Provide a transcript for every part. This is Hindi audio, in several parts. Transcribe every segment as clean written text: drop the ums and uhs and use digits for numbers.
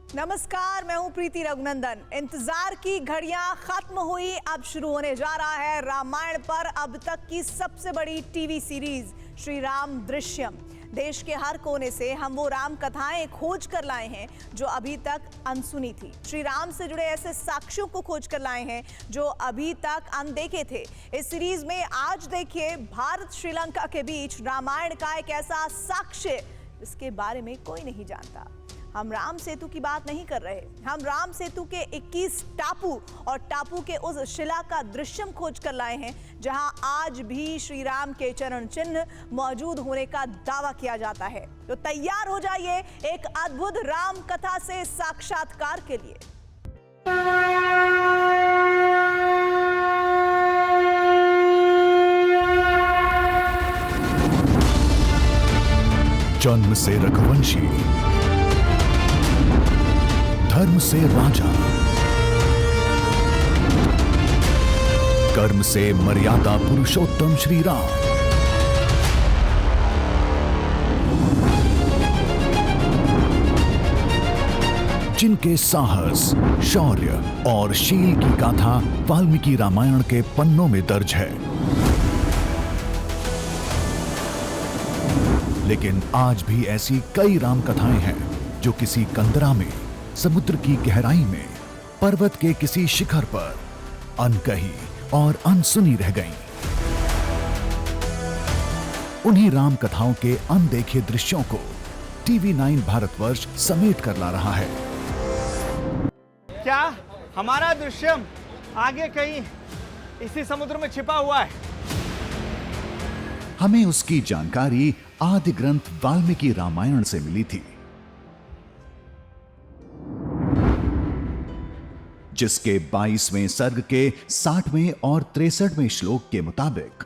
नमस्कार, मैं हूं प्रीति रघुनंदन। इंतजार की घड़ियां खत्म हुई, अब शुरू होने जा रहा है रामायण पर अब तक की सबसे बड़ी टीवी सीरीज श्री राम दृश्यम। देश के हर कोने से हम वो राम कथाएं खोज कर लाए हैं जो अभी तक अनसुनी थी। श्री राम से जुड़े ऐसे साक्ष्यों को खोज कर लाए हैं जो अभी तक अनदेखे थे। इस सीरीज में आज देखिए भारत श्रीलंका के बीच रामायण का एक ऐसा साक्ष्य जिसके बारे में कोई नहीं जानता। हम राम सेतु की बात नहीं कर रहे, हम राम सेतु के 21 टापू और टापू के उस शिला का दृश्यम खोज कर लाए हैं जहां आज भी श्री राम के चरण चिन्ह मौजूद होने का दावा किया जाता है। तो तैयार हो जाइए एक अद्भुत राम कथा से साक्षात्कार के लिए। जन्म से रघुवंशी, धर्म से राजा, कर्म से मर्यादा पुरुषोत्तम श्री राम। जिनके साहस, शौर्य और शील की गाथा वाल्मीकि रामायण के पन्नों में दर्ज है। लेकिन आज भी ऐसी कई राम कथाएं हैं जो किसी कंदरा में, समुद्र की गहराई में, पर्वत के किसी शिखर पर अनकही और अनसुनी रह गईं। उन्हीं राम कथाओं के अनदेखे दृश्यों को टीवी 9 भारतवर्ष समेट कर ला रहा है। क्या हमारा दृश्यम आगे कहीं इसी समुद्र में छिपा हुआ है? हमें उसकी जानकारी आदि ग्रंथ वाल्मीकि रामायण से मिली थी, जिसके 22वें सर्ग के 60वें और 63वें श्लोक के मुताबिक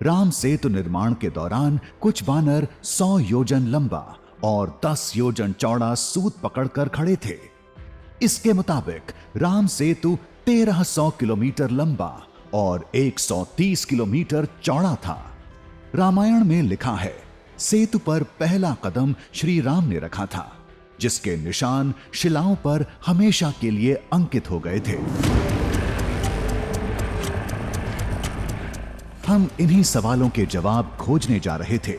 राम सेतु निर्माण के दौरान कुछ वानर 100 योजन लंबा और 10 योजन चौड़ा सूत पकड़कर खड़े थे। इसके मुताबिक राम सेतु 1300 किलोमीटर लंबा और 130 किलोमीटर चौड़ा था। रामायण में लिखा है, सेतु पर पहला कदम श्री राम ने रखा था, जिसके निशान शिलाओं पर हमेशा के लिए अंकित हो गए थे। हम इन्हीं सवालों के जवाब खोजने जा रहे थे।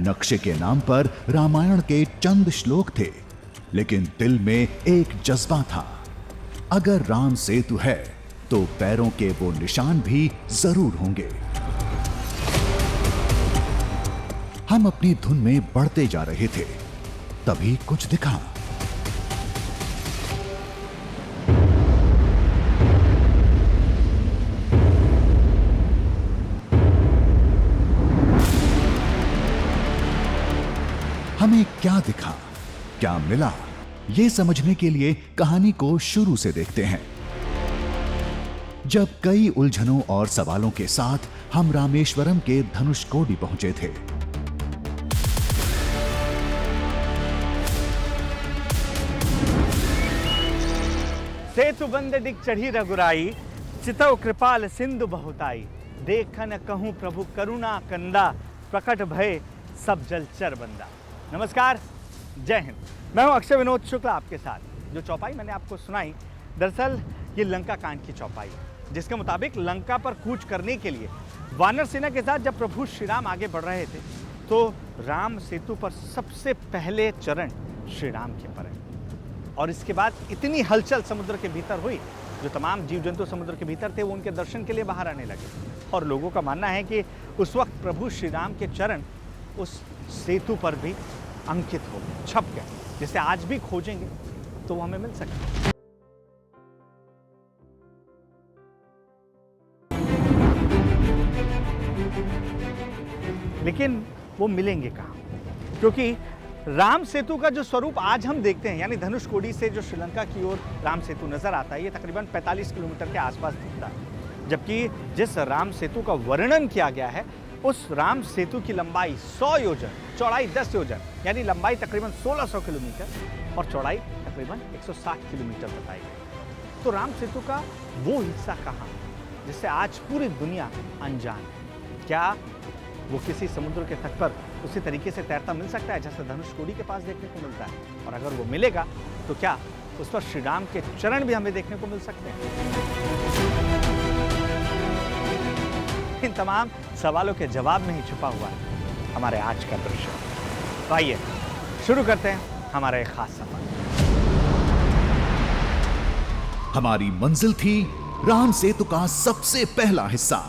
नक्शे के नाम पर रामायण के चंद श्लोक थे, लेकिन दिल में एक जज्बा था। अगर राम सेतु है तो पैरों के वो निशान भी जरूर होंगे। हम अपनी धुन में बढ़ते जा रहे थे, तभी कुछ दिखा। हमें क्या दिखा, क्या मिला, ये समझने के लिए कहानी को शुरू से देखते हैं। जब कई उलझनों और सवालों के साथ हम रामेश्वरम के धनुषकोडी पहुंचे थे। सेतु बंद डिग चढ़ी रघुराई, चितव कृपाल सिंधु बहुताई। देखन कहूं प्रभु करुणा कंदा, प्रकट भय सब जलचर बंदा। नमस्कार, जय हिंद। मैं हूं अक्षय विनोद शुक्ला आपके साथ। जो चौपाई मैंने आपको सुनाई, दरअसल ये लंका कांड की चौपाई है, जिसके मुताबिक लंका पर कूच करने के लिए वानर सेना के साथ जब प्रभु श्री राम आगे बढ़ रहे थे तो राम सेतु पर सबसे पहले चरण श्री राम के पड़े और इसके बाद इतनी हलचल समुद्र के भीतर हुई, जो तमाम जीव जंतु समुद्र के भीतर थे वो उनके दर्शन के लिए बाहर आने लगे। और लोगों का मानना है कि उस वक्त प्रभु श्री राम के चरण उस सेतु पर भी अंकित हो गए, छप गए, जिसे आज भी खोजेंगे तो वो हमें मिल सकता है। लेकिन वो मिलेंगे कहाँ? क्योंकि राम सेतु का जो स्वरूप आज हम देखते हैं, यानी धनुषकोडी से जो श्रीलंका की ओर राम सेतु नजर आता है, ये तकरीबन 45 किलोमीटर के आसपास दिखता है। जबकि जिस राम सेतु का वर्णन किया गया है, उस राम सेतु की लंबाई 100 योजन, चौड़ाई 10 योजन, यानी लंबाई तकरीबन 1600 किलोमीटर और चौड़ाई तकरीबन 160 किलोमीटर बताई गई। तो राम सेतु का वो हिस्सा कहाँ जिससे आज पूरी दुनिया अनजान है? क्या वो किसी समुद्र के तट पर उसी तरीके से तैरता मिल सकता है जैसे धनुषकोडी के पास देखने को मिलता है? और अगर वो मिलेगा तो क्या उस पर श्री राम के चरण भी हमें देखने को मिल सकते हैं। इन तमाम सवालों के जवाब में ही छुपा हुआ है हमारे आज का दृश्य। तो आइए शुरू करते हैं हमारा एक खास सफर। हमारी मंजिल थी राम सेतु का सबसे पहला हिस्सा,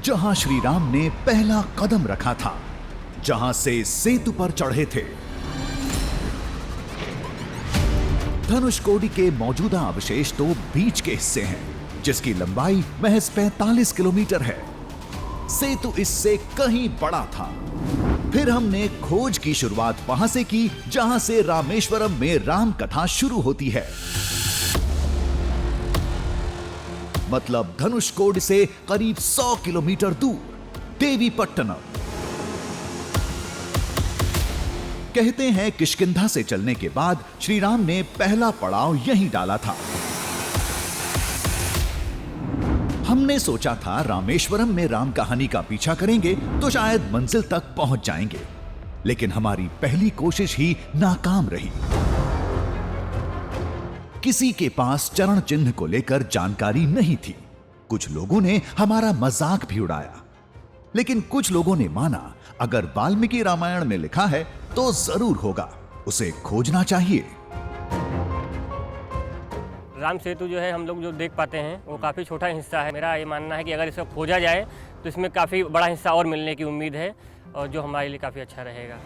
जहां श्री राम ने पहला कदम रखा था, जहां से सेतु पर चढ़े थे। धनुषकोडी के मौजूदा अवशेष तो बीच के हिस्से हैं, जिसकी लंबाई महज 45 किलोमीटर है। सेतु इससे कहीं बड़ा था। फिर हमने खोज की शुरुआत वहां से की, जहां से रामेश्वरम में राम कथा शुरू होती है। मतलब धनुषकोडी से करीब 100 किलोमीटर दूर देवीपट्टनम। कहते हैं किष्किंधा से चलने के बाद श्री राम ने पहला पड़ाव यहीं डाला था। हमने सोचा था रामेश्वरम में राम कहानी का पीछा करेंगे तो शायद मंजिल तक पहुंच जाएंगे, लेकिन हमारी पहली कोशिश ही नाकाम रही। किसी के पास चरण चिन्ह को लेकर जानकारी नहीं थी। कुछ लोगों ने हमारा मजाक भी उड़ाया, लेकिन कुछ लोगों ने माना अगर वाल्मीकि रामायण में लिखा है तो जरूर होगा, उसे खोजना चाहिए। राम सेतु जो है हम लोग जो देख पाते हैं वो काफ़ी छोटा हिस्सा है। मेरा ये मानना है कि अगर इसको खोजा जाए तो इसमें काफ़ी बड़ा हिस्सा और मिलने की उम्मीद है, और जो हमारे लिए काफ़ी अच्छा रहेगा।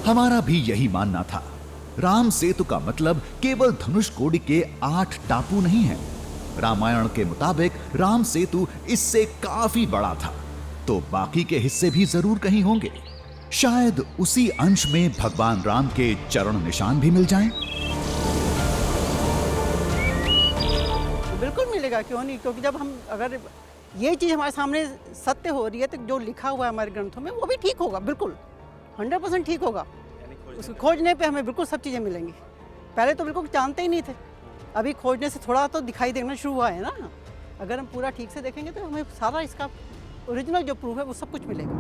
हमारा भी यही मानना था। राम सेतु का मतलब केवल धनुषकोडी के 8 टापू नहीं है। रामायण के मुताबिक राम सेतु इससे काफी बड़ा था, तो बाकी के हिस्से भी जरूर कहीं होंगे। शायद उसी अंश में भगवान राम के चरण निशान भी मिल जाएं। बिल्कुल मिलेगा, क्यों नहीं, क्योंकि जब हम अगर ये चीज़ हमारे सामने सत्य हो रही है तो जो लिखा हुआ है हमारे ग्रंथों में वो भी ठीक होगा, बिल्कुल 100% ठीक होगा। उसको खोजने पे हमें बिल्कुल सब चीज़ें मिलेंगी। पहले तो बिल्कुल जानते ही नहीं थे, अभी खोजने से थोड़ा तो दिखाई देना शुरू हुआ है ना। अगर हम पूरा ठीक से देखेंगे तो हमें सारा इसका ओरिजिनल जो प्रूफ है वो सब कुछ मिलेगा।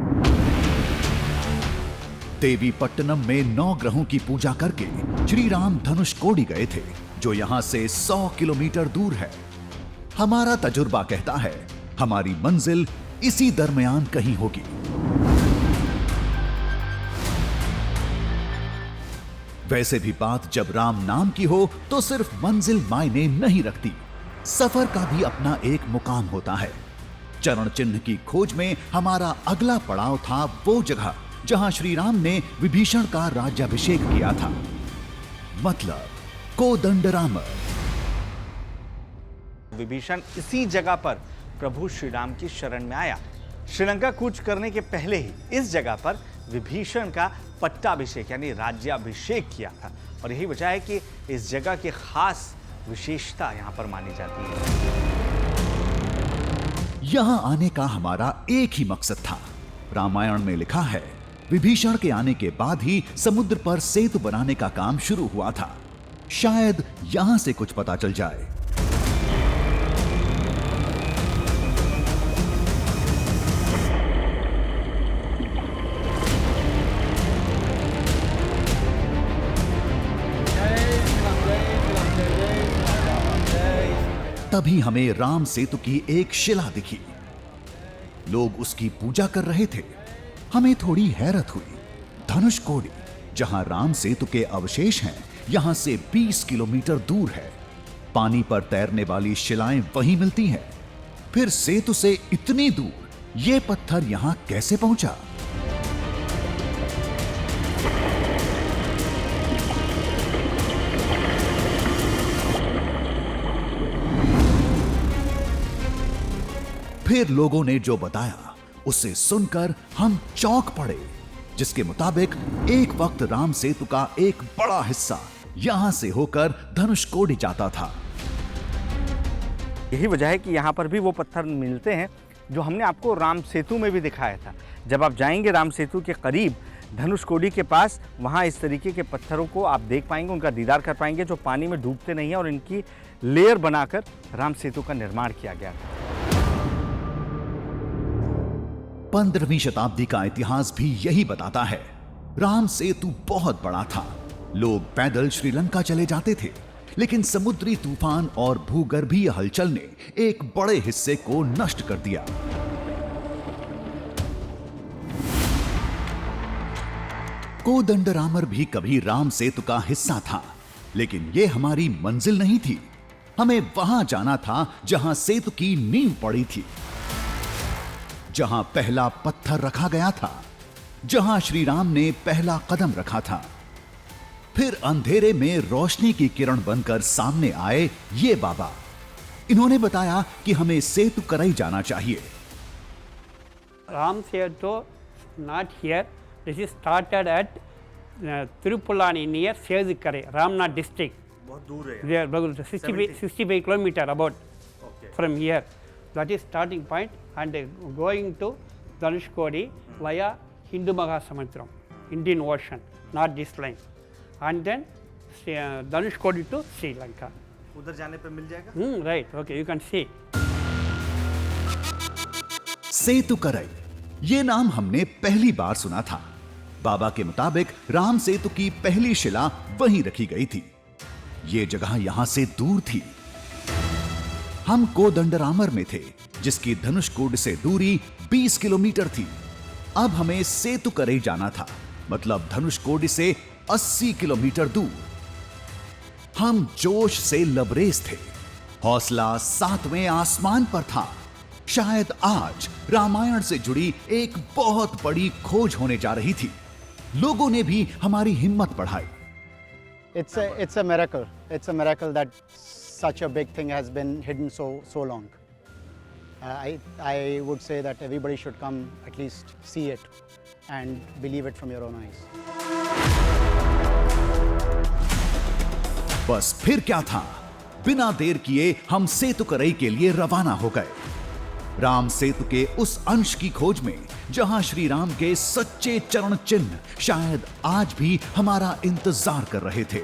देवीपट्टनम में 9 ग्रहों की पूजा करके श्री राम धनुषकोडी गए थे, जो यहां से 100 किलोमीटर दूर है। हमारा तजुर्बा कहता है हमारी मंजिल इसी दरमियान कहीं होगी। वैसे भी बात जब राम नाम की हो तो सिर्फ मंजिल मायने नहीं रखती, सफर का भी अपना एक मुकाम होता है। चरण चिन्ह की खोज में हमारा अगला पड़ाव था वो जगह जहां श्री राम ने विभीषण का राज्याभिषेक किया था, मतलब कोदंडराम। विभीषण इसी जगह पर प्रभु श्री राम की शरण में आया। श्रीलंका कूच करने के पहले ही इस जगह पर विभीषण का पट्टाभिषेक यानी राज्याभिषेक किया था, और यही वजह है कि इस जगह की खास विशेषता यहां पर मानी जाती है। यहां आने का हमारा एक ही मकसद था। रामायण में लिखा है विभीषण के आने के बाद ही समुद्र पर सेतु बनाने का काम शुरू हुआ था। शायद यहां से कुछ पता चल जाए। तभी हमें राम सेतु की एक शिला दिखी। लोग उसकी पूजा कर रहे थे। हमें थोड़ी हैरत हुई। धनुषकोडी, जहां राम सेतु के अवशेष हैं, यहां से 20 किलोमीटर दूर है। पानी पर तैरने वाली शिलाएं वहीं मिलती हैं। फिर सेतु से इतनी दूर यह पत्थर यहां कैसे पहुंचा? फिर लोगों ने जो बताया उसे सुनकर हम चौंक पड़े, जिसके मुताबिक एक वक्त राम सेतु का एक बड़ा हिस्सा यहां से होकर धनुषकोडी जाता था। यही वजह है कि यहाँ पर भी वो पत्थर मिलते हैं जो हमने आपको राम सेतु में भी दिखाया था। जब आप जाएंगे राम सेतु के करीब धनुषकोडी के पास, वहाँ इस तरीके के पत्थरों को आप देख पाएंगे, उनका दीदार कर पाएंगे, जो पानी में डूबते नहीं हैं, और इनकी लेयर बनाकर राम सेतु का निर्माण किया गया था। 15वीं शताब्दी का इतिहास भी यही बताता है। राम सेतु बहुत बड़ा था। लोग पैदल श्रीलंका चले जाते थे, लेकिन समुद्री तूफान और भूगर्भीय हलचल ने एक बड़े हिस्से को नष्ट कर दिया। कोदंडरामर भी कभी राम सेतु का हिस्सा था, लेकिन यह हमारी मंजिल नहीं थी। हमें वहां जाना था जहां सेतु की नींव पड़ी थी, जहां पहला पत्थर रखा गया था, जहां श्री राम ने पहला कदम रखा था। फिर अंधेरे में रोशनी की किरण बनकर सामने आए ये बाबा। इन्होंने बताया कि हमें सेतु करई जाना चाहिए। Ram Setu, not here. This is started at Tirupulani near Sezhikare, Ramnath district. बहुत दूर है। There, about 65 kilometer about from here. That is starting point and going to Dhanushkodi via Hindu Mahasamudram, Indian Ocean, not this line. And then Dhanushkodi to Sri Lanka. उधर जाने पे मिल जाएगा? Right, okay, you can see. सेतु करई, ये नाम हमने पहली बार सुना था। बाबा के मुताबिक राम सेतु की पहली शिला वहीं रखी गई थी। ये जगह यहां से दूर थी। हम कोदंडरामर में थे, जिसकी धनुषकोडी से दूरी 20 किलोमीटर थी। अब हमें सेतु करई जाना था, मतलब धनुषकोडी से 80 किलोमीटर दूर। हम जोश से लबरेज थे, हौसला 7वें आसमान पर था। शायद आज रामायण से जुड़ी एक बहुत बड़ी खोज होने जा रही थी। लोगों ने भी हमारी हिम्मत बढ़ाई। It's a miracle. It's a miracle that such a big thing has been hidden so long. I would say that everybody should come at least see it and believe it from your own eyes. बस फिर क्या था, बिना देर किए हम सेतु करई के लिए रवाना हो गए। राम सेतु के उस अंश की खोज में जहां श्री राम के सच्चे चरण चिन्ह शायद आज भी हमारा इंतजार कर रहे थे।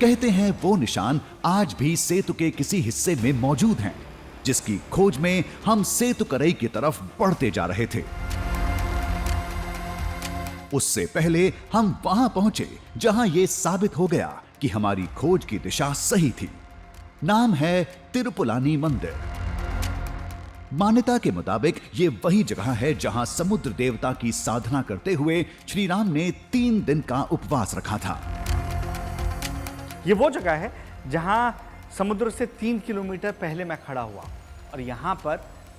कहते हैं वो निशान आज भी सेतु के किसी हिस्से में मौजूद हैं, जिसकी खोज में हम सेतु करई की तरफ बढ़ते जा रहे थे। उससे पहले हम वहां पहुंचे जहां यह साबित हो गया कि हमारी खोज की दिशा सही थी। नाम है तिरुपुलानी मंदिर। मान्यता के मुताबिक ये वही जगह है जहां समुद्र देवता की साधना करते हुए श्री राम ने 3 दिन का उपवास रखा था। ये वो जगह है जहां समुद्र से 3 किलोमीटर पहले मैं खड़ा हुआ और यहाँ पर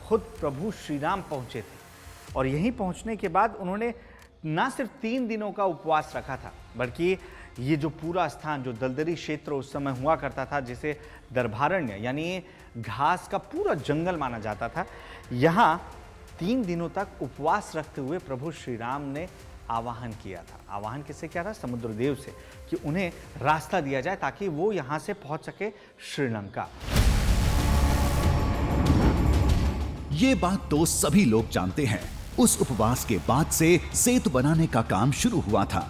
खुद प्रभु श्री राम पहुँचे थे। और यहीं पहुँचने के बाद उन्होंने ना सिर्फ 3 दिनों का उपवास रखा था, बल्कि ये जो पूरा स्थान, जो दलदली क्षेत्र उस समय हुआ करता था, जिसे दरभारण्य यानी घास का पूरा जंगल माना जाता था, यहाँ 3 दिनों तक उपवास रखते हुए प्रभु श्री राम ने आवाहन किया था। आवाहन किससे किया था? समुद्रदेव से, कि उन्हें रास्ता दिया जाए ताकि वो यहां से पहुंच सके श्रीलंका। ये बात तो सभी लोग जानते हैं। उस उपवास के बाद से सेतु बनाने का काम शुरू हुआ था।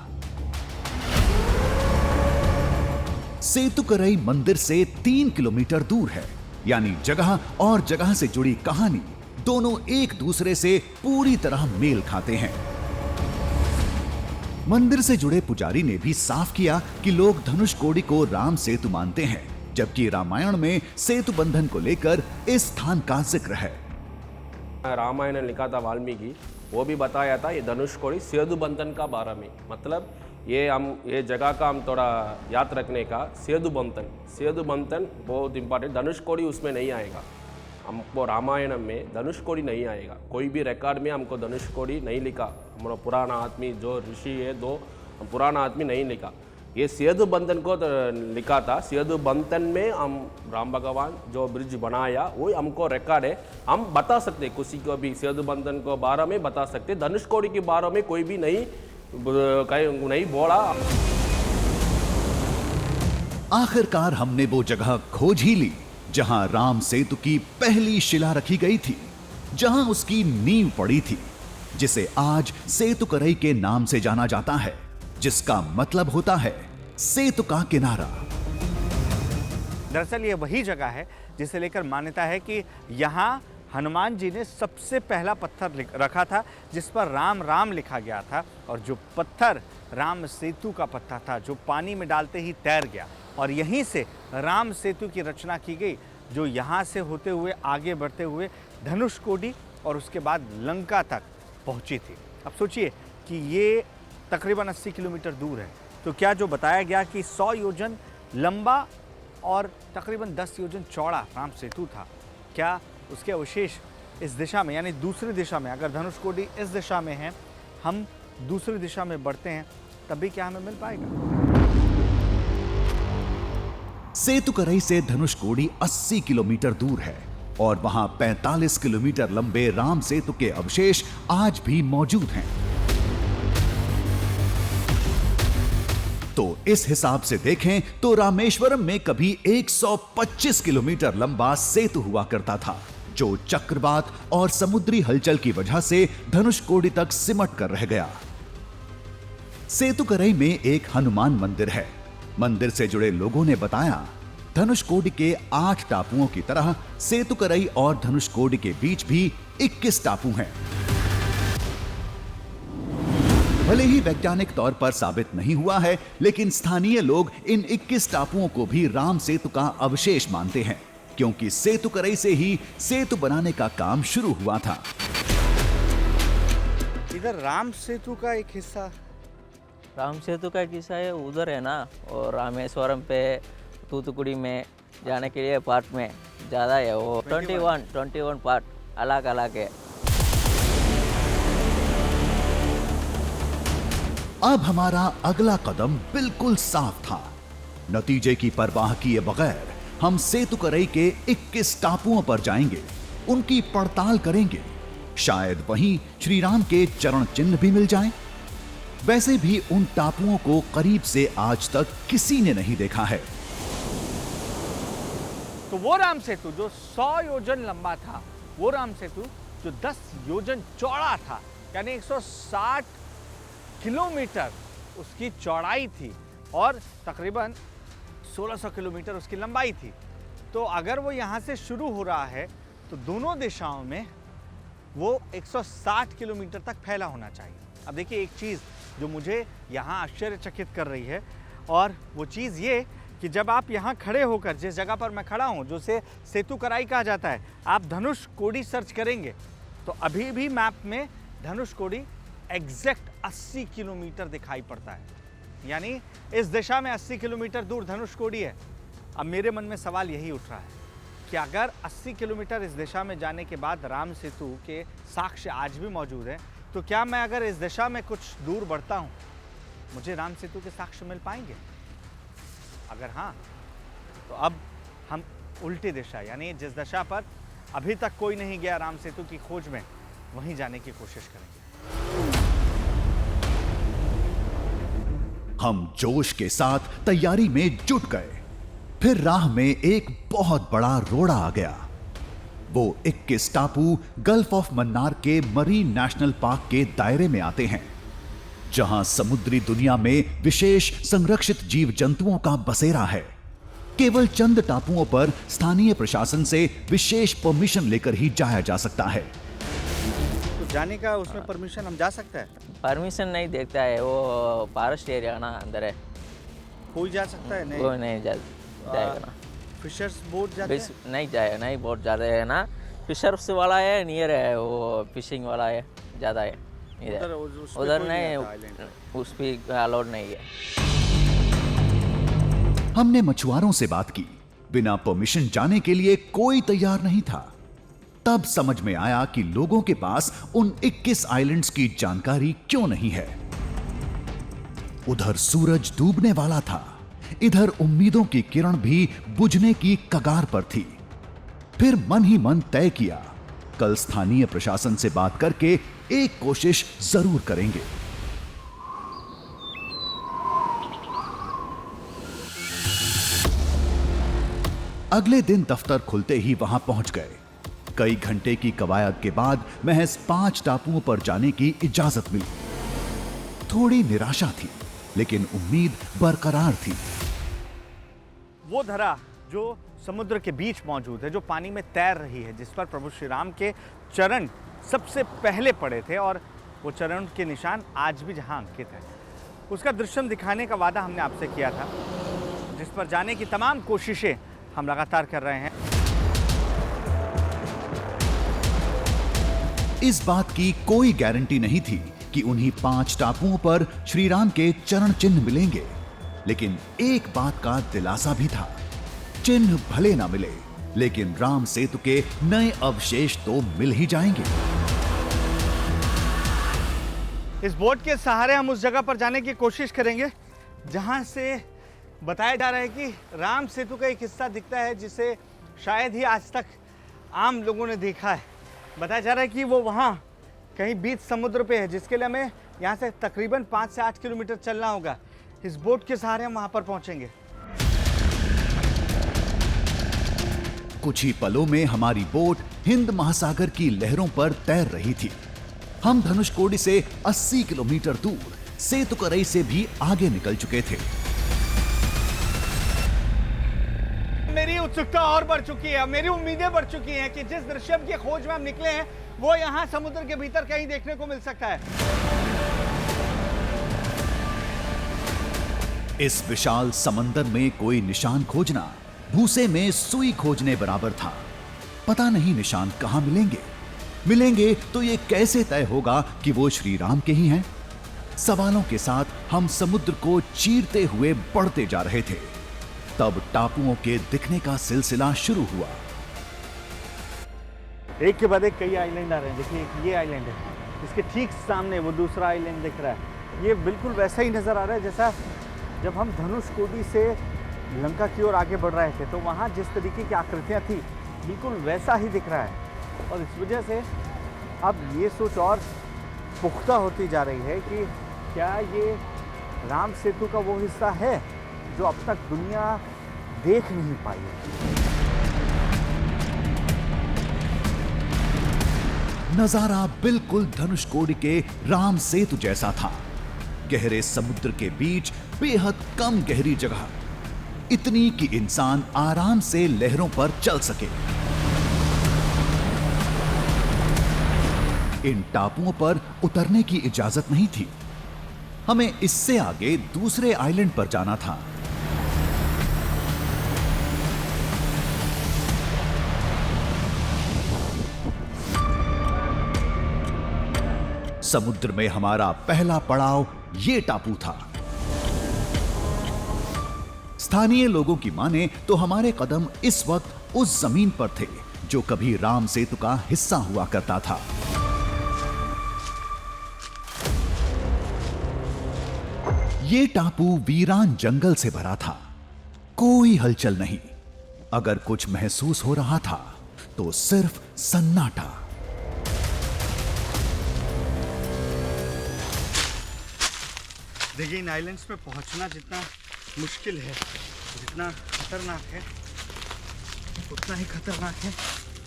सेतु करई मंदिर से 3 किलोमीटर दूर है, यानी जगह और जगह से जुड़ी कहानी दोनों एक दूसरे से पूरी तरह मेल खाते हैं। मंदिर से जुड़े पुजारी ने भी साफ किया कि लोग धनुषकोडी को राम सेतु मानते हैं, जबकि रामायण में सेतु बंधन को लेकर इस स्थान का जिक्र है। रामायण लिखा था वाल्मीकि, वो भी बताया था ये धनुषकोडी सेतु बंधन का बारे में। मतलब ये जगह का हम थोड़ा याद रखने का, सेतु बंधन बहुत इंपॉर्टेंट। धनुषकोडी उसमें नहीं आएगा, हमको रामायण में धनुषकोडी नहीं आएगा। कोई भी रिकॉर्ड में हमको धनुषकोडी नहीं लिखा। हमारा पुराना आदमी जो ऋषि है, पुराना आदमी नहीं लिखा, ये सेतु बंधन को तो लिखा था। सेतु बंधन में हम राम भगवान जो ब्रिज बनाया वो हमको रिकॉर्ड है, हम बता सकते किसी को भी सेतु बंधन को बारे में बता सकते, धनुषकोडी के बारे में कोई भी नहीं बोला। आखिरकार हमने वो जगह खोज ही ली जहां राम सेतु की पहली शिला रखी गई थी, जहां उसकी नींव पड़ी थी, जिसे आज सेतुकरई के नाम से जाना जाता है, जिसका मतलब होता है सेतु का किनारा। दरअसल ये वही जगह है जिसे लेकर मान्यता है कि यहाँ हनुमान जी ने सबसे पहला पत्थर रखा था जिस पर राम राम लिखा गया था, और जो पत्थर राम सेतु का पत्थर था जो पानी में डालते ही तैर गया, और यहीं से राम सेतु की रचना की गई जो यहाँ से होते हुए आगे बढ़ते हुए धनुषकोडी और उसके बाद लंका तक पहुँची थी। अब सोचिए कि ये तकरीबन 80 किलोमीटर दूर है, तो क्या जो बताया गया कि 100 योजन लंबा और तकरीबन 10 योजन चौड़ा राम सेतु था, क्या उसके अवशेष इस दिशा में यानी दूसरी दिशा में, अगर धनुषकोडी इस दिशा में है, हम दूसरी दिशा में बढ़ते हैं, तब भी क्या हमें मिल पाएगा? सेतुकरई से धनुषकोडी 80 किलोमीटर दूर है और वहां 45 किलोमीटर लंबे राम सेतु के अवशेष आज भी मौजूद हैं। तो इस हिसाब से देखें तो रामेश्वरम में कभी 125 किलोमीटर लंबा सेतु हुआ करता था, जो चक्रवात और समुद्री हलचल की वजह से धनुषकोडी तक सिमट कर रह गया। सेतुकरई में एक हनुमान मंदिर है। मंदिर से जुड़े लोगों ने बताया, धनुषकोडी के 8 टापुओं की तरह सेतुकरई और धनुषकोडी के बीच भी 21 टापू हैं। भले ही वैज्ञानिक तौर पर साबित नहीं हुआ है, लेकिन स्थानीय लोग इन 21 टापुओं को भी राम सेतु का अवशेष मानते हैं, क्योंकि सेतुकरई से ही सेतु बनाने का काम शुरू हुआ था। इधर राम सेतु का एक हिस्सा, राम सेतु का किस्सा है उधर है ना, और रामेश्वरम पे तूतुकुड़ी में जाने के लिए पार्ट में ज़्यादा है, वो 21 पार्ट अलग अलग है। अब हमारा अगला कदम बिल्कुल साफ था। नतीजे की परवाह किए बगैर हम सेतुकरई के 21 टापुओं पर जाएंगे, उनकी पड़ताल करेंगे। शायद वहीं श्री राम के चरण चिन्ह भी मिल जाएं। वैसे भी उन टापुओं को करीब से आज तक किसी ने नहीं देखा है। तो वो राम सेतु जो 100 योजन लंबा था, वो राम सेतु जो 10 योजन चौड़ा था, यानी 160 किलोमीटर उसकी चौड़ाई थी और तकरीबन 1600 किलोमीटर उसकी लंबाई थी। तो अगर वो यहाँ से शुरू हो रहा है तो दोनों दिशाओं में वो 160 किलोमीटर तक फैला होना चाहिए। अब देखिए, एक चीज़ जो मुझे यहाँ आश्चर्यचकित कर रही है, और वो चीज़ ये कि जब आप यहाँ खड़े होकर, जिस जगह पर मैं खड़ा हूँ, जो से सेतुकरई कहा जाता है, आप धनुषकोडी सर्च करेंगे तो अभी भी मैप में धनुषकोडी एग्जैक्ट 80 किलोमीटर दिखाई पड़ता है, यानी इस दिशा में 80 किलोमीटर दूर धनुषकोडी है। अब मेरे मन में सवाल यही उठ रहा है कि अगर 80 किलोमीटर इस दिशा में जाने के बाद राम सेतु के साक्ष्य आज भी मौजूद हैं, तो क्या मैं अगर इस दिशा में कुछ दूर बढ़ता हूँ, मुझे राम सेतु के साक्ष्य मिल पाएंगे? अगर हाँ, तो अब हम उल्टी दिशा, यानी जिस दिशा पर अभी तक कोई नहीं गया राम सेतु की खोज में, वहीं जाने की कोशिश करेंगे। हम जोश के साथ तैयारी में जुट गए। फिर राह में एक बहुत बड़ा रोड़ा आ गया। वो 21 टापू गल्फ ऑफ मन्नार के मरीन नेशनल पार्क के दायरे में आते हैं, जहां समुद्री दुनिया में विशेष संरक्षित जीव जंतुओं का बसेरा है। केवल चंद टापुओं पर स्थानीय प्रशासन से विशेष परमिशन लेकर ही जाया जा सकता है। तो जाने का उसमें परमिशन हम जा सकते हैं? परमिशन नहीं देखता है, वो फॉरेस्ट एरिया ना अंदर है, कोई जा सकता है? नहीं, कोई नहीं जाएगा ना। फिशर्स बोट जाते हैं? नहीं जाएगा, नहीं बोट ज़्यादा है ना, फिशर्स वाला है, नियर है, वो फिशिंग वाला है, ज़्यादा है इधर। उधर नहीं, उस पर अलाउड नहीं है। हमने मछुआरों से बात की, बिना परमिशन जाने के लिए कोई तैयार नहीं था। तब समझ में आया कि लोगों के पास उन 21 आइलैंड्स की जानकारी क्यों नहीं है। उधर सूरज डूबने वाला था, इधर उम्मीदों की किरण भी बुझने की कगार पर थी। फिर मन ही मन तय किया, कल स्थानीय प्रशासन से बात करके एक कोशिश जरूर करेंगे। अगले दिन दफ्तर खुलते ही वहां पहुंच गए। कई घंटे की कवायद के बाद महज 5 टापुओं पर जाने की इजाजत मिली। थोड़ी निराशा थी, लेकिन उम्मीद बरकरार थी। वो धरा जो समुद्र के बीच मौजूद है, जो पानी में तैर रही है, जिस पर प्रभु श्री राम के चरण सबसे पहले पड़े थे और वो चरण के निशान आज भी जहां अंकित है, उसका दृश्यम दिखाने का वादा हमने आपसे किया था, जिस पर जाने की तमाम कोशिशें हम लगातार कर रहे हैं। इस बात की कोई गारंटी नहीं थी कि उन्हीं 5 टापुओं पर श्री राम के चरण चिन्ह मिलेंगे, लेकिन एक बात का दिलासा भी था, चिन्ह भले ना मिले, लेकिन राम सेतु के नए अवशेष तो मिल ही जाएंगे। इस बोट के सहारे हम उस जगह पर जाने की कोशिश करेंगे जहां से बताया जा रहा है कि राम सेतु का एक हिस्सा दिखता है, जिसे शायद ही आज तक आम लोगों ने देखा है। बताया जा रहा है कि वो वहाँ कहीं बीच समुद्र पे है, जिसके लिए हमें यहाँ से तकरीबन 5 से 8 किलोमीटर चलना होगा। इस बोट के सहारे हम वहाँ पर पहुँचेंगे। कुछ ही पलों में हमारी बोट हिंद महासागर की लहरों पर तैर रही थी। हम धनुषकोडी से 80 किलोमीटर दूर सेतुकरई से भी आगे निकल चुके थे। मेरी उत्सुकता और बढ़ चुकी है, मेरी उम्मीदें बढ़ चुकी हैं कि जिस दृश्य की खोज में हम निकले हैं वो यहाँ समुद्र के भीतर कहीं देखने को मिल सकता है। इस विशाल समंदर में कोई निशान खोजना भूसे में सुई खोजने बराबर था। पता नहीं निशान कहां मिलेंगे तो ये कैसे तय होगा कि वो श्री राम के ही हैं? सवालों के साथ हम समुद्र को चीरते हुए बढ़ते जा रहे थे। तब टापुओं के दिखने का सिलसिला शुरू हुआ। एक के बाद एक कई आइलैंड आ रहे हैं। देखिए एक ये आइलैंड है, इसके ठीक सामने वो दूसरा आइलैंड दिख रहा है। ये बिल्कुल वैसा ही नज़र आ रहा है जैसा जब हम धनुषकोडी से लंका की ओर आगे बढ़ रहे थे, तो वहाँ जिस तरीके की आकृतियाँ थी बिल्कुल वैसा ही दिख रहा है। और इस वजह से अब ये सोच और पुख्ता होती जा रही है कि क्या ये राम सेतु का वो हिस्सा है जो अब तक दुनिया देख नहीं पाई है। नजारा बिल्कुल धनुषकोडी के राम सेतु जैसा था। गहरे समुद्र के बीच बेहद कम गहरी जगह, इतनी कि इंसान आराम से लहरों पर चल सके। इन टापुओं पर उतरने की इजाजत नहीं थी। हमें इससे आगे दूसरे आइलैंड पर जाना था। समुद्र में हमारा पहला पड़ाव ये टापू था। स्थानीय लोगों की माने तो हमारे कदम इस वक्त उस जमीन पर थे जो कभी राम सेतु का हिस्सा हुआ करता था। ये टापू वीरान जंगल से भरा था। कोई हलचल नहीं। अगर कुछ महसूस हो रहा था तो सिर्फ सन्नाटा। देखिए इन आइलैंड्स पे पहुंचना जितना मुश्किल है, जितना खतरनाक है, उतना ही खतरनाक है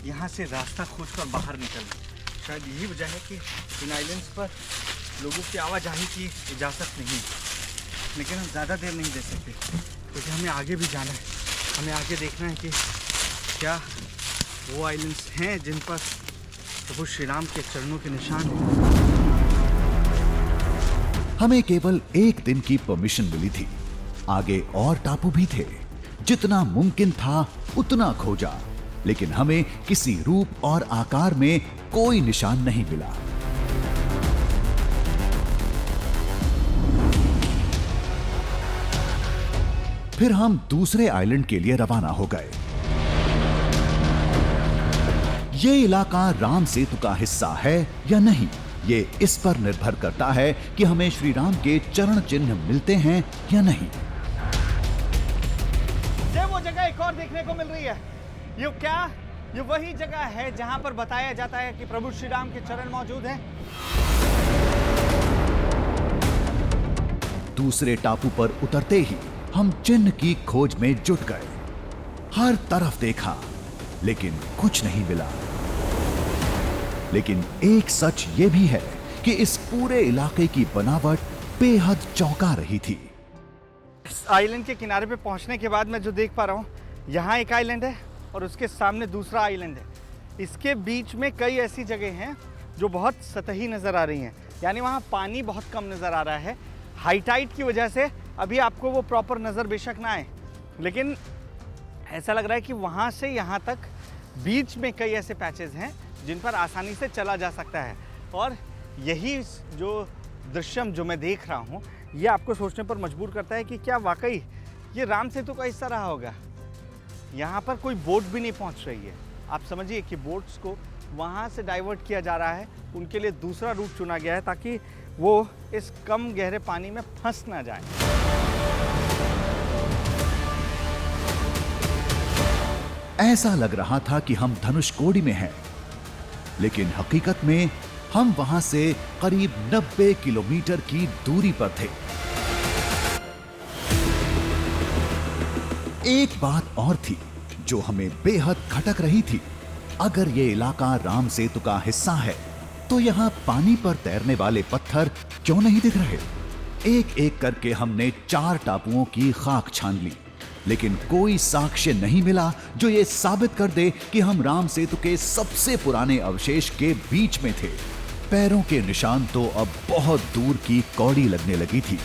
यहाँ से रास्ता खोजकर बाहर निकलना। शायद यही वजह है कि इन आइलैंड्स पर लोगों की आवाजाही की इजाज़त नहीं है। लेकिन हम ज़्यादा देर नहीं दे सकते क्योंकि हमें आगे भी जाना है। हमें आगे देखना है कि क्या वो आइलैंड्स हैं जिन पर प्रभु श्री राम के चरणों के निशान हैं। हमें केवल 1 दिन की परमिशन मिली थी। आगे और टापू भी थे। जितना मुमकिन था उतना खोजा, लेकिन हमें किसी रूप और आकार में कोई निशान नहीं मिला। फिर हम दूसरे आइलैंड के लिए रवाना हो गए। ये इलाका राम सेतु का हिस्सा है या नहीं, ये इस पर निर्भर करता है कि हमें श्री राम के चरण चिन्ह मिलते हैं या नहीं। ये वो जगह एक और देखने को मिल रही है। ये वही जगह है जहां पर बताया जाता है कि प्रभु श्री राम के चरण मौजूद हैं। दूसरे टापू पर उतरते ही हम चिन्ह की खोज में जुट गए। हर तरफ देखा लेकिन कुछ नहीं मिला। लेकिन एक सच ये भी है कि इस पूरे इलाके की बनावट बेहद चौंका रही थी। इस आइलैंड के किनारे पे पहुंचने के बाद मैं जो देख पा रहा हूं, यहाँ एक आइलैंड है और उसके सामने दूसरा आइलैंड है। इसके बीच में कई ऐसी जगह हैं जो बहुत सतही नज़र आ रही हैं, यानी वहाँ पानी बहुत कम नज़र आ रहा है। हाई टाइड की वजह से अभी आपको वो प्रॉपर नज़र बेशक ना आए, लेकिन ऐसा लग रहा है कि वहाँ से यहाँ तक बीच में कई ऐसे पैचेस हैं जिन पर आसानी से चला जा सकता है। और यही जो दृश्यम जो मैं देख रहा हूँ, ये आपको सोचने पर मजबूर करता है कि क्या वाकई ये राम सेतु का हिस्सा रहा होगा। यहाँ पर कोई बोट भी नहीं पहुँच रही है। आप समझिए कि बोट्स को वहाँ से डाइवर्ट किया जा रहा है, उनके लिए दूसरा रूट चुना गया है ताकि वो इस कम गहरे पानी में फंस ना जाए। ऐसा लग रहा था कि हम धनुषकोडी में हैं, लेकिन हकीकत में हम वहां से करीब 90 किलोमीटर की दूरी पर थे। एक बात और थी जो हमें बेहद खटक रही थी। अगर ये इलाका राम सेतु का हिस्सा है तो यहाँ पानी पर तैरने वाले पत्थर क्यों नहीं दिख रहे? एक एक करके हमने 4 टापुओं की खाक छान ली, लेकिन कोई साक्ष्य नहीं मिला जो ये साबित कर दे कि हम राम सेतु के सबसे पुराने अवशेष के बीच में थे। पैरों के निशान तो अब बहुत दूर की कौड़ी लगने लगी थी।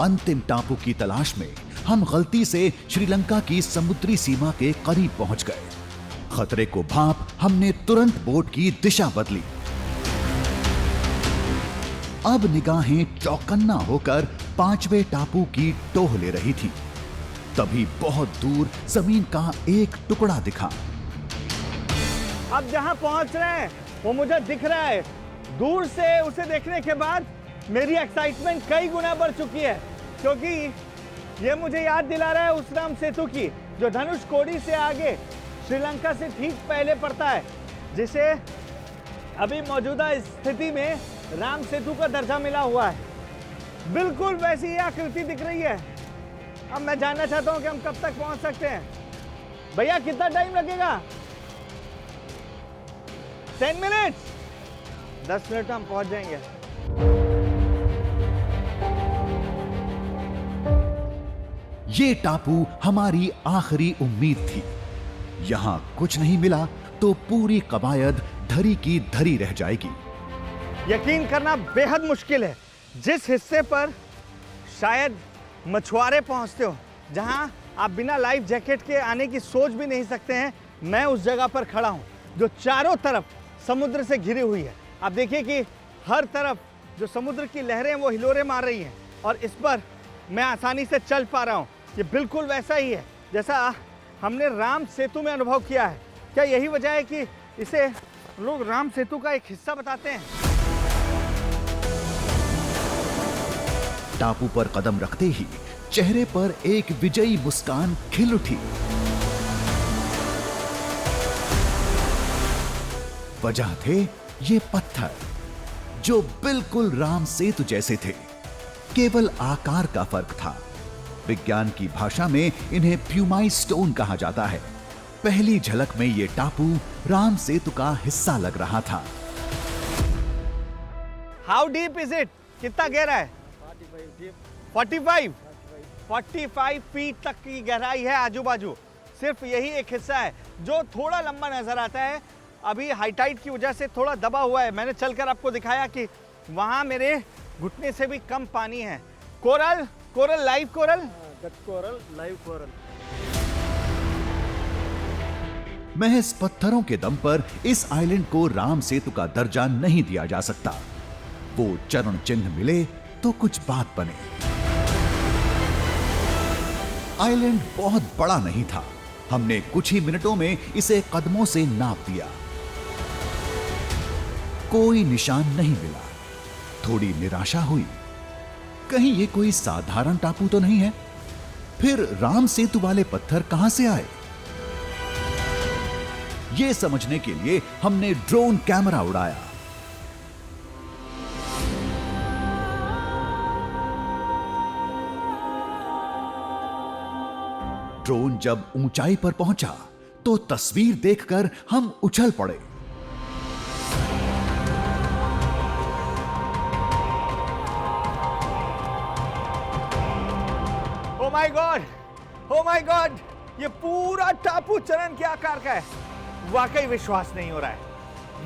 अंतिम टापू की तलाश में हम गलती से श्रीलंका की समुद्री सीमा के करीब पहुंच गए। खतरे को भांप हमने तुरंत बोट की दिशा बदली। अब निगाहें चौकन्ना होकर 5वें टापू की टोह ले रही थी। तभी बहुत दूर जमीन का एक टुकड़ा दिखा। अब जहां पहुंच रहे हैं वो मुझे दिख रहा है। दूर से उसे देखने के बाद मेरी एक्साइटमेंट कई गुना बढ़ चुकी है, क्योंकि ये मुझे याद दिला रहा है उस राम सेतु की जो धनुषकोडी से आगे श्रीलंका से ठीक पहले पड़ता है, जिसे अभी मौजूदा स्थिति में राम सेतु का दर्जा मिला हुआ है। बिल्कुल वैसी ही आकृति दिख रही है। अब मैं जानना चाहता हूं कि हम कब तक पहुंच सकते हैं। भैया कितना टाइम लगेगा? 10 मिनट्स? 10 मिनट में हम पहुंच जाएंगे। ये टापू हमारी आखिरी उम्मीद थी। यहां कुछ नहीं मिला तो पूरी कवायद धरी की धरी रह जाएगी। यकीन करना बेहद मुश्किल है। जिस हिस्से पर शायद मछुआरे पहुंचते हो, जहां आप बिना लाइफ जैकेट के आने की सोच भी नहीं सकते हैं, मैं उस जगह पर खड़ा हूं जो चारों तरफ समुद्र से घिरी हुई है। आप देखिए कि हर तरफ जो समुद्र की लहरें वो हिलोरे मार रही हैं और इस पर मैं आसानी से चल पा रहा हूं। ये बिल्कुल वैसा ही है जैसा हमने राम सेतु में अनुभव किया है। क्या यही वजह है कि इसे लोग राम सेतु का एक हिस्सा बताते हैं? टापू पर कदम रखते ही चेहरे पर एक विजयी मुस्कान खिल उठी। वजह थे ये पत्थर जो बिल्कुल राम सेतु जैसे थे, केवल आकार का फर्क था। विज्ञान की भाषा में इन्हें प्यूमाई स्टोन कहा जाता है। पहली झलक में ये टापू राम सेतु का हिस्सा लग रहा था। How deep is it? कितना गहरा है? 45 फीट तक की गहराई है आजू बाजू। सिर्फ यही एक हिस्सा है जो थोड़ा लंबा नजर आता है। अभी हाई टाइड की वजह से थोड़ा दबा हुआ है। मैंने चलकर आपको दिखाया कि वहां मेरे घुटने से भी कम पानी है। Coral live coral. महज पत्थरों के दम पर इस आइलैंड को राम सेतु का दर्जा नहीं दिया जा सकता। वो चरण चिन्ह मिले तो कुछ बात बने। आइलैंड बहुत बड़ा नहीं था, हमने कुछ ही मिनटों में इसे कदमों से नाप दिया। कोई निशान नहीं मिला। थोड़ी निराशा हुई, कहीं ये कोई साधारण टापू तो नहीं है। फिर राम सेतु वाले पत्थर कहां से आए? ये समझने के लिए हमने ड्रोन कैमरा उड़ाया। ड्रोन जब ऊंचाई पर पहुंचा तो तस्वीर देखकर हम उछल पड़े। Oh my God, oh my God, ये पूरा टापू चरण के आकार का है। वाकई विश्वास नहीं हो रहा है।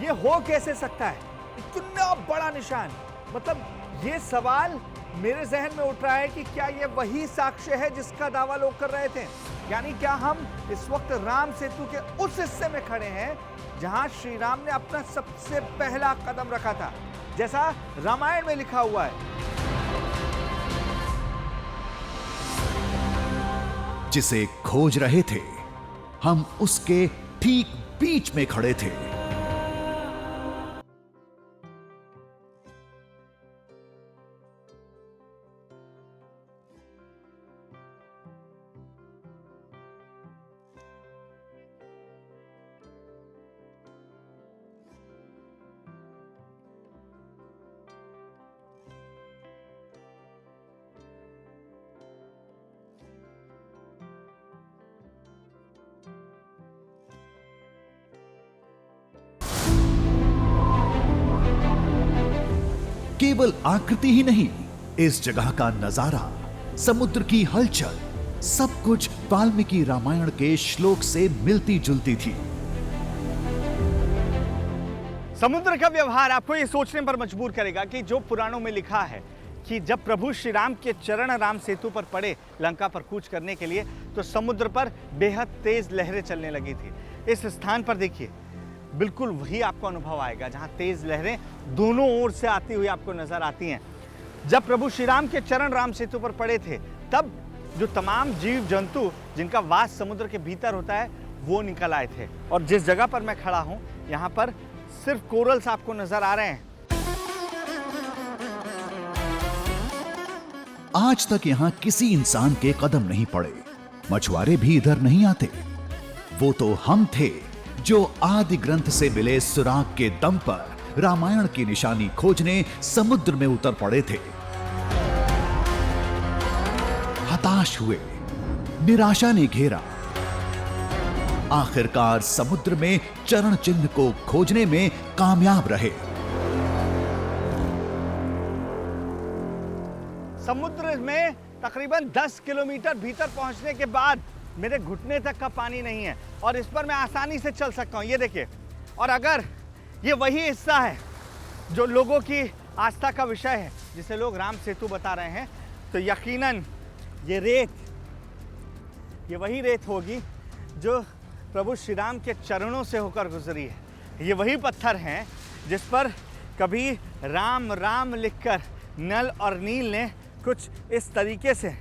ये हो कैसे सकता है? इतना बड़ा निशान। मतलब ये सवाल मेरे जहन में उठ रहा है कि क्या ये वही साक्ष्य है जिसका दावा लोग कर रहे थे? यानी क्या हम इस वक्त राम सेतु के उस हिस्से में खड़े हैं जहां श्री राम ने अपना सबसे पहला कदम रखा था, जैसा रामायण में लिखा हुआ है? जिसे खोज रहे थे, हम उसके ठीक बीच में खड़े थे। केवल आकृति ही नहीं, इस जगह का नजारा, समुद्र की हलचल, सब कुछ वाल्मीकि रामायण के श्लोक से मिलती जुलती थी। समुद्र का व्यवहार आपको ये सोचने पर मजबूर करेगा कि जो पुराणों में लिखा है कि जब प्रभु श्री राम के चरण राम सेतु पर पड़े लंका पर कूच करने के लिए, तो समुद्र पर बेहद तेज लहरें चलने लगी थी। इस स्थान पर देखिए, बिल्कुल वही आपको अनुभव आएगा जहां तेज लहरें दोनों ओर से आती हुई आपको नजर आती हैं। जब प्रभु श्री राम के चरण राम सेतु पर पड़े थे, तब जो तमाम जीव जंतु जिनका वास समुद्र के भीतर होता है वो निकल आए थे। और जिस जगह पर मैं खड़ा हूं, यहां पर सिर्फ कोरल्स आपको नजर आ रहे हैं। आज तक यहां किसी इंसान के कदम नहीं पड़े, मछुआरे भी इधर नहीं आते। वो तो हम थे जो आदि ग्रंथ से मिले सुराग के दम पर रामायण की निशानी खोजने समुद्र में उतर पड़े थे। हताश हुए, निराशा ने घेरा। आखिरकार समुद्र में चरण चिन्ह को खोजने में कामयाब रहे। समुद्र में तकरीबन 10 किलोमीटर भीतर पहुंचने के बाद मेरे घुटने तक का पानी नहीं है और इस पर मैं आसानी से चल सकता हूं। ये देखिए, और अगर ये वही हिस्सा है जो लोगों की आस्था का विषय है, जिसे लोग राम सेतु बता रहे हैं, तो यकीनन ये रेत, ये वही रेत होगी जो प्रभु श्री राम के चरणों से होकर गुजरी है। ये वही पत्थर हैं जिस पर कभी राम राम लिखकर नल और नील ने कुछ इस तरीके से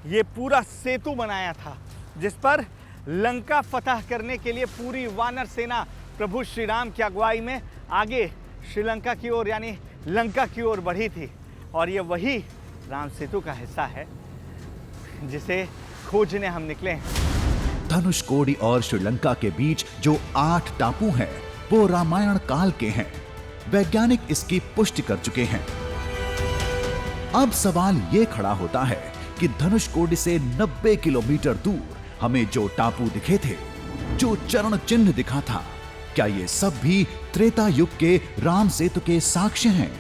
ये पूरा सेतु बनाया था, जिस पर लंका फतह करने के लिए पूरी वानर सेना प्रभु श्री राम की अगुवाई में आगे श्रीलंका की ओर यानी लंका की ओर बढ़ी थी। और ये वही राम सेतु का हिस्सा है जिसे खोजने हम निकले हैं। धनुषकोडी और श्रीलंका के बीच जो 8 टापू हैं, वो रामायण काल के हैं। वैज्ञानिक इसकी पुष्टि कर चुके हैं। अब सवाल ये खड़ा होता है कि धनुषकोडी से 90 किलोमीटर दूर हमें जो टापू दिखे थे, जो चरण चिन्ह दिखा था, क्या ये सब भी त्रेता युग के राम सेतु के साक्ष्य हैं?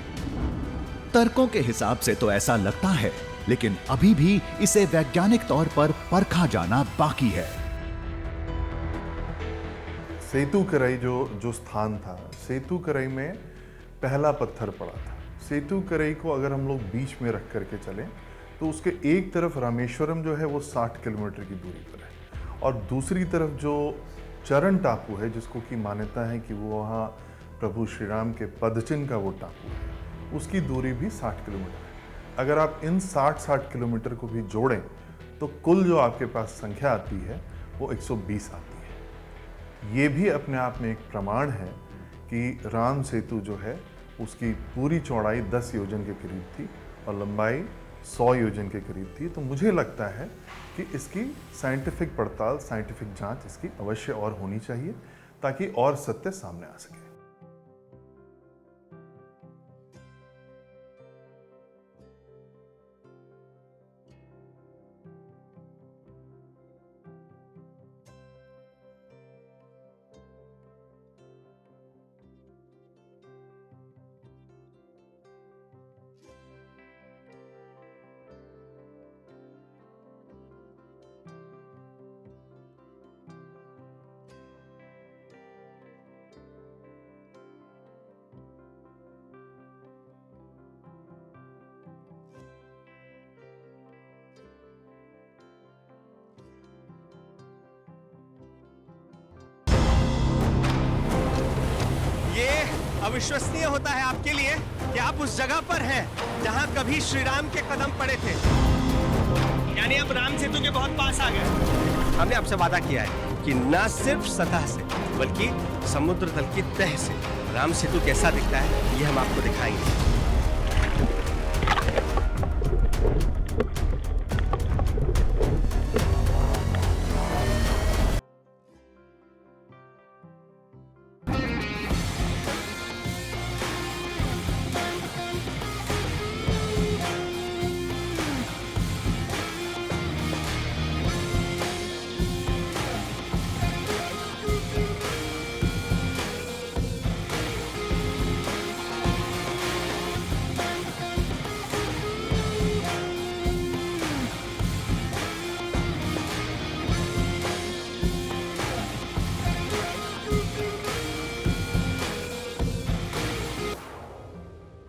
तर्कों के हिसाब से तो ऐसा लगता है, लेकिन अभी भी इसे वैज्ञानिक तौर पर परखा जाना बाकी है। सेतु करई जो स्थान था, सेतु करई में पहला पत्थर पड़ा था। सेतु करई को अगर हम लोग बीच में रख करके चलें तो उसके एक तरफ रामेश्वरम जो है वो 60 किलोमीटर की दूरी पर है और दूसरी तरफ जो चरण टापू है, जिसको की मान्यता है कि वो वहाँ प्रभु श्री राम के पदचिन्ह का वो टापू है, उसकी दूरी भी 60 किलोमीटर है। अगर आप इन 60 किलोमीटर को भी जोड़ें तो कुल जो आपके पास संख्या आती है वो 120 आती है। ये भी अपने आप में एक प्रमाण है कि राम सेतु जो है उसकी पूरी चौड़ाई 10 योजन के करीब थी और लंबाई 100 योजन के करीब थी। तो मुझे लगता है कि इसकी साइंटिफिक पड़ताल, साइंटिफिक जांच इसकी अवश्य और होनी चाहिए ताकि और सत्य सामने आ सके। अविश्वसनीय होता है आपके लिए कि आप उस जगह पर हैं जहां कभी श्री राम के कदम पड़े थे, यानी अब राम सेतु के बहुत पास आ गए। हमने आपसे वादा किया है कि न सिर्फ सतह से बल्कि समुद्र तल की तह से राम सेतु कैसा दिखता है ये हम आपको दिखाएंगे।